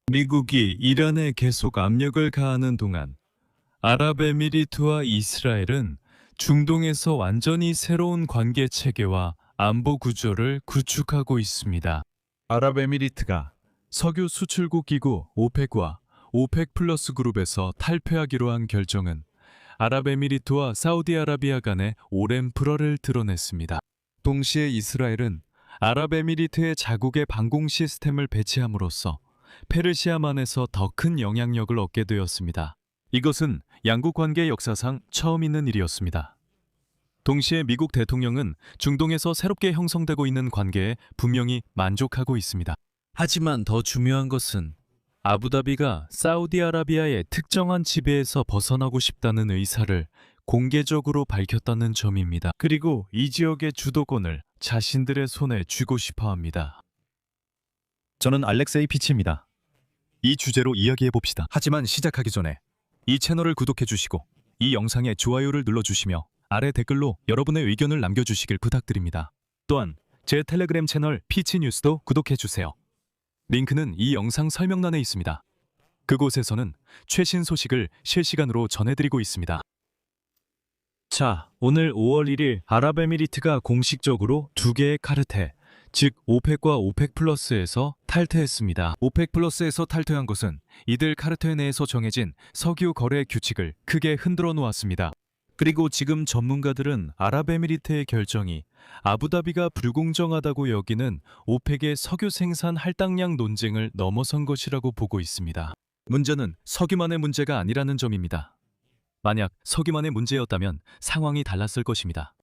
미국이 이란에 계속 압력을 가하는 동안 아랍에미리트와 이스라엘은 중동에서 완전히 새로운 관계 체계와 안보 구조를 구축하고 있습니다. 아랍에미리트가 석유 수출국 기구 오펙과 오펙 플러스 그룹에서 탈퇴하기로 한 결정은 아랍에미리트와 사우디아라비아 간의 오랜 불화를 드러냈습니다. 동시에 이스라엘은 아랍에미리트의 자국의 방공 시스템을 배치함으로써 페르시아만에서 더 큰 영향력을 얻게 되었습니다. 이것은 양국 관계 역사상 처음 있는 일이었습니다. 동시에 미국 대통령은 중동에서 새롭게 형성되고 있는 관계에 분명히 만족하고 있습니다. 하지만 더 중요한 것은 아부다비가 사우디아라비아의 특정한 지배에서 벗어나고 싶다는 의사를 공개적으로 밝혔다는 점입니다. 그리고 이 지역의 주도권을 자신들의 손에 쥐고 싶어 합니다. 저는 알렉세이 피치입니다. 이 주제로 이야기해 봅시다. 하지만 시작하기 전에 이 채널을 구독해 주시고 이 영상에 좋아요를 눌러주시며 아래 댓글로 여러분의 의견을 남겨주시길 부탁드립니다. 또한 제 텔레그램 채널 피치뉴스도 구독해 주세요. 링크는 이 영상 설명란에 있습니다. 그곳에서는 최신 소식을 실시간으로 전해드리고 있습니다. 자, 오늘 5월 1일 아랍에미리트가 공식적으로 두 개의 카르텔, 즉 오펙과 오펙 플러스에서 탈퇴했습니다. 오펙 플러스에서 탈퇴한 것은 이들 카르텔 내에서 정해진 석유 거래 규칙을 크게 흔들어 놓았습니다. 그리고 지금 전문가들은 아랍에미리트의 결정이 아부다비가 불공정하다고 여기는 오펙의 석유 생산 할당량 논쟁을 넘어선 것이라고 보고 있습니다. 문제는 석유만의 문제가 아니라는 점입니다. 만약 석유만의 문제였다면 상황이 달랐을 것입니다.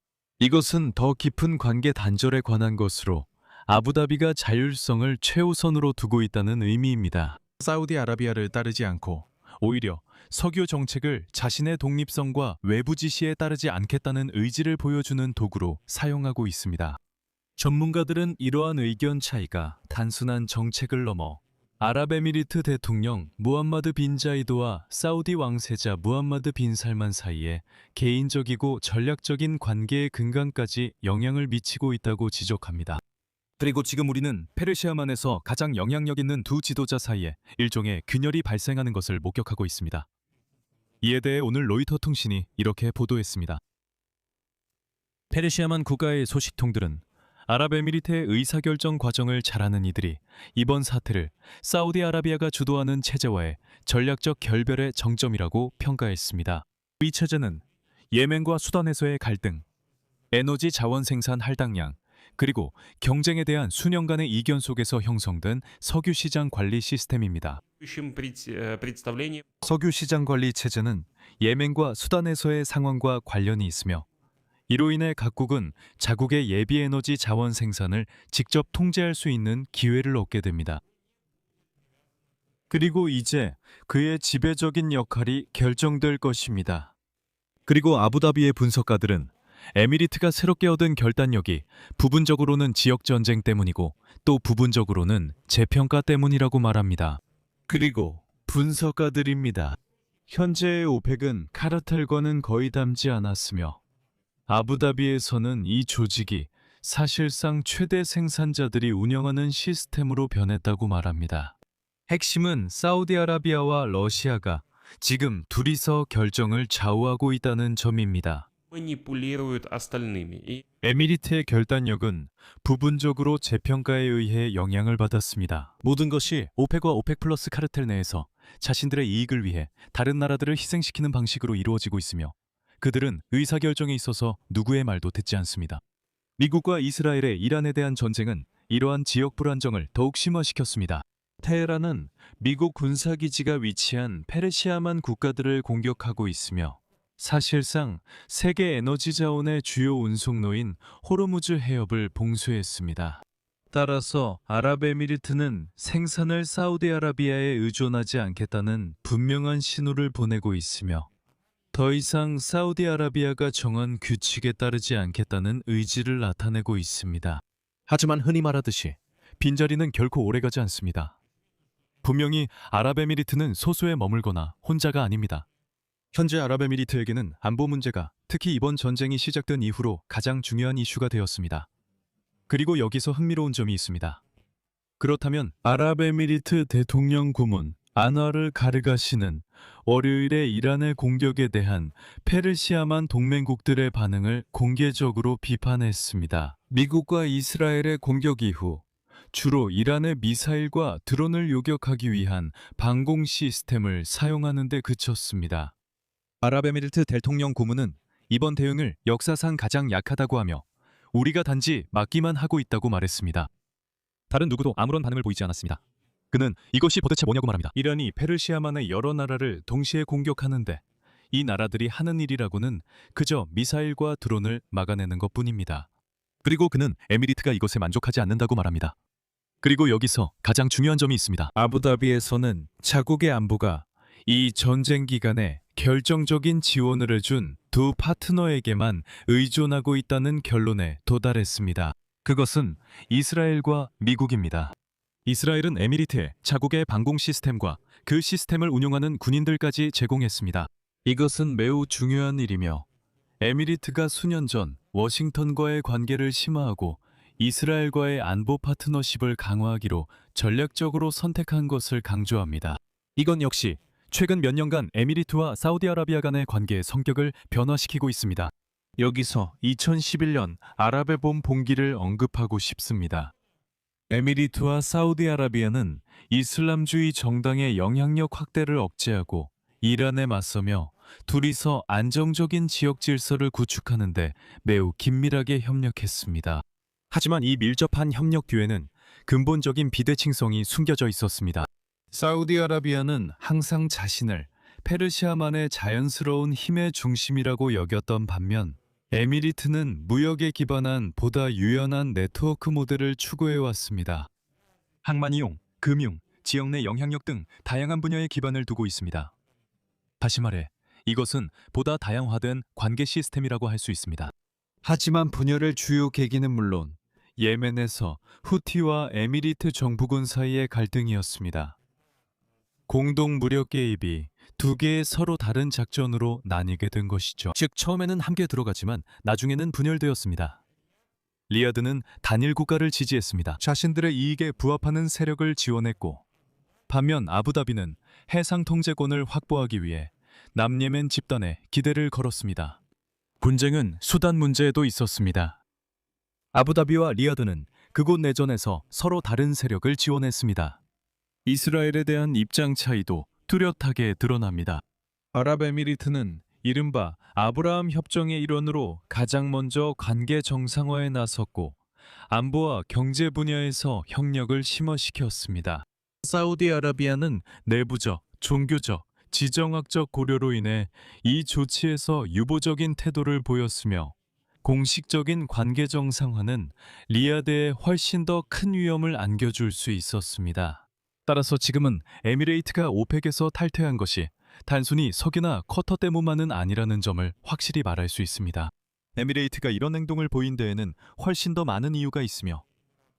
이것은 더 깊은 관계 단절에 관한 것으로 아부다비가 자율성을 최우선으로 두고 있다는 의미입니다. 사우디아라비아를 따르지 않고 오히려 석유 정책을 자신의 독립성과 외부 지시에 따르지 않겠다는 의지를 보여주는 도구로 사용하고 있습니다. 전문가들은 이러한 의견 차이가 단순한 정책을 넘어 아랍에미리트 대통령 무함마드 빈 자이드와 사우디 왕세자 무함마드 빈 살만 사이에 개인적이고 전략적인 관계의 근간까지 영향을 미치고 있다고 지적합니다. 그리고 지금 우리는 페르시아만에서 가장 영향력 있는 두 지도자 사이에 일종의 균열이 발생하는 것을 목격하고 있습니다. 이에 대해 오늘 로이터 통신이 이렇게 보도했습니다. 페르시아만 국가의 소식통들은 아랍에미리트의 의사결정 과정을 잘 아는 이들이 이번 사태를 사우디아라비아가 주도하는 체제와의 전략적 결별의 정점이라고 평가했습니다. 이 체제는 예멘과 수단에서의 갈등, 에너지 자원 생산 할당량, 그리고 경쟁에 대한 수년간의 이견 속에서 형성된 석유 시장 관리 시스템입니다. 석유 시장 관리 체제는 예멘과 수단에서의 상황과 관련이 있으며 이로 인해 각국은 자국의 예비 에너지 자원 생산을 직접 통제할 수 있는 기회를 얻게 됩니다. 그리고 이제 그의 지배적인 역할이 결정될 것입니다. 그리고 아부다비의 분석가들은 에미리트가 새롭게 얻은 결단력이 부분적으로는 지역 전쟁 때문이고 또 부분적으로는 재평가 때문이라고 말합니다. 그리고 분석가들입니다. 현재의 오펙은 카르텔과는 거의 닮지 않았으며 아부다비에서는 이 조직이 사실상 최대 생산자들이 운영하는 시스템으로 변했다고 말합니다. 핵심은 사우디아라비아와 러시아가 지금 둘이서 결정을 좌우하고 있다는 점입니다. 에미리트의 결단력은 부분적으로 재평가에 의해 영향을 받았습니다. 모든 것이 오펙과 오펙 플러스 카르텔 내에서 자신들의 이익을 위해 다른 나라들을 희생시키는 방식으로 이루어지고 있으며 그들은 의사결정에 있어서 누구의 말도 듣지 않습니다. 미국과 이스라엘의 이란에 대한 전쟁은 이러한 지역 불안정을 더욱 심화시켰습니다. 테헤란은 미국 군사기지가 위치한 페르시아만 국가들을 공격하고 있으며 사실상 세계 에너지 자원의 주요 운송로인 호르무즈 해협을 봉쇄했습니다. 따라서 아랍에미리트는 생산을 사우디아라비아에 의존하지 않겠다는 분명한 신호를 보내고 있으며 더 이상 사우디아라비아가 정한 규칙에 따르지 않겠다는 의지를 나타내고 있습니다. 하지만 흔히 말하듯이 빈자리는 결코 오래가지 않습니다. 분명히 아랍에미리트는 소수에 머물거나 혼자가 아닙니다. 현재 아랍에미리트에게는 안보 문제가 특히 이번 전쟁이 시작된 이후로 가장 중요한 이슈가 되었습니다. 그리고 여기서 흥미로운 점이 있습니다. 그렇다면 아랍에미리트 대통령 고문 안와르 가르가시는 월요일에 이란의 공격에 대한 페르시아만 동맹국들의 반응을 공개적으로 비판했습니다. 미국과 이스라엘의 공격 이후 주로 이란의 미사일과 드론을 요격하기 위한 방공 시스템을 사용하는 데 그쳤습니다. 아랍에미리트 대통령 고문은 이번 대응을 역사상 가장 약하다고 하며 우리가 단지 막기만 하고 있다고 말했습니다. 다른 누구도 아무런 반응을 보이지 않았습니다. 그는 이것이 도대체 뭐냐고 말합니다. 이란이 페르시아만의 여러 나라를 동시에 공격하는데 이 나라들이 하는 일이라고는 그저 미사일과 드론을 막아내는 것뿐입니다. 그리고 그는 에미리트가 이것에 만족하지 않는다고 말합니다. 그리고 여기서 가장 중요한 점이 있습니다. 아부다비에서는 자국의 안보가 이 전쟁 기간에 결정적인 지원을 해준 두 파트너에게만 의존하고 있다는 결론에 도달했습니다. 그것은 이스라엘과 미국입니다. 이스라엘은 에미리트에 자국의 방공 시스템과 그 시스템을 운용하는 군인들까지 제공했습니다. 이것은 매우 중요한 일이며 에미리트가 수년 전 워싱턴과의 관계를 심화하고 이스라엘과의 안보 파트너십을 강화하기로 전략적으로 선택한 것을 강조합니다. 이건 역시 최근 몇 년간 에미리트와 사우디아라비아 간의 관계의 성격을 변화시키고 있습니다. 여기서 2011년 아랍의 봄 봉기를 언급하고 싶습니다. 에미리트와 사우디아라비아는 이슬람주의 정당의 영향력 확대를 억제하고 이란에 맞서며 둘이서 안정적인 지역 질서를 구축하는 데 매우 긴밀하게 협력했습니다. 하지만 이 밀접한 협력 뒤에는 근본적인 비대칭성이 숨겨져 있었습니다. 사우디아라비아는 항상 자신을 페르시아만의 자연스러운 힘의 중심이라고 여겼던 반면 에미리트는 무역에 기반한 보다 유연한 네트워크 모델을 추구해왔습니다. 항만 이용, 금융, 지역 내 영향력 등 다양한 분야에 기반을 두고 있습니다. 다시 말해 이것은 보다 다양화된 관계 시스템이라고 할 수 있습니다. 하지만 분열의 주요 계기는 물론 예멘에서 후티와 에미리트 정부군 사이의 갈등이었습니다. 공동 무력 개입이 두 개의 서로 다른 작전으로 나뉘게 된 것이죠. 즉 처음에는 함께 들어가지만 나중에는 분열되었습니다. 리야드는 단일 국가를 지지했습니다. 자신들의 이익에 부합하는 세력을 지원했고 반면 아부다비는 해상 통제권을 확보하기 위해 남예멘 집단에 기대를 걸었습니다. 분쟁은 수단 문제에도 있었습니다. 아부다비와 리야드는 그곳 내전에서 서로 다른 세력을 지원했습니다. 이스라엘에 대한 입장 차이도 뚜렷하게 드러납니다. 아랍에미리트는 이른바 아브라함 협정의 일원으로 가장 먼저 관계 정상화에 나섰고 안보와 경제 분야에서 협력을 심화시켰습니다. 사우디아라비아는 내부적, 종교적, 지정학적 고려로 인해 이 조치에서 유보적인 태도를 보였으며 공식적인 관계 정상화는 리야드에 훨씬 더 큰 위험을 안겨줄 수 있었습니다. 따라서 지금은 에미레이트가 오펙에서 탈퇴한 것이 단순히 석유나 쿼터 때문만은 아니라는 점을 확실히 말할 수 있습니다. 에미레이트가 이런 행동을 보인 데에는 훨씬 더 많은 이유가 있으며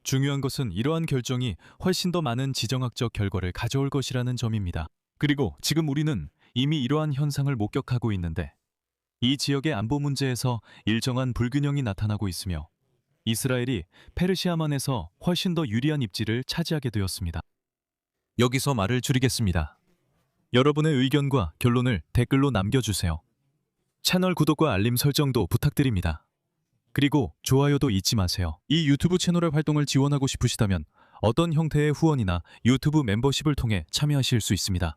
중요한 것은 이러한 결정이 훨씬 더 많은 지정학적 결과를 가져올 것이라는 점입니다. 그리고 지금 우리는 이미 이러한 현상을 목격하고 있는데 이 지역의 안보 문제에서 일정한 불균형이 나타나고 있으며 이스라엘이 페르시아만에서 훨씬 더 유리한 입지를 차지하게 되었습니다. 여기서 말을 줄이겠습니다. 여러분의 의견과 결론을 댓글로 남겨주세요. 채널 구독과 알림 설정도 부탁드립니다. 그리고 좋아요도 잊지 마세요. 이 유튜브 채널의 활동을 지원하고 싶으시다면 어떤 형태의 후원이나 유튜브 멤버십을 통해 참여하실 수 있습니다.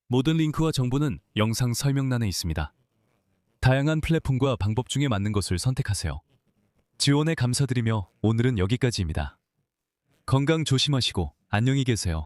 모든 링크와 정보는 영상 설명란에 있습니다. 다양한 플랫폼과 방법 중에 맞는 것을 선택하세요. 지원에 감사드리며 오늘은 여기까지입니다. 건강 조심하시고 안녕히 계세요.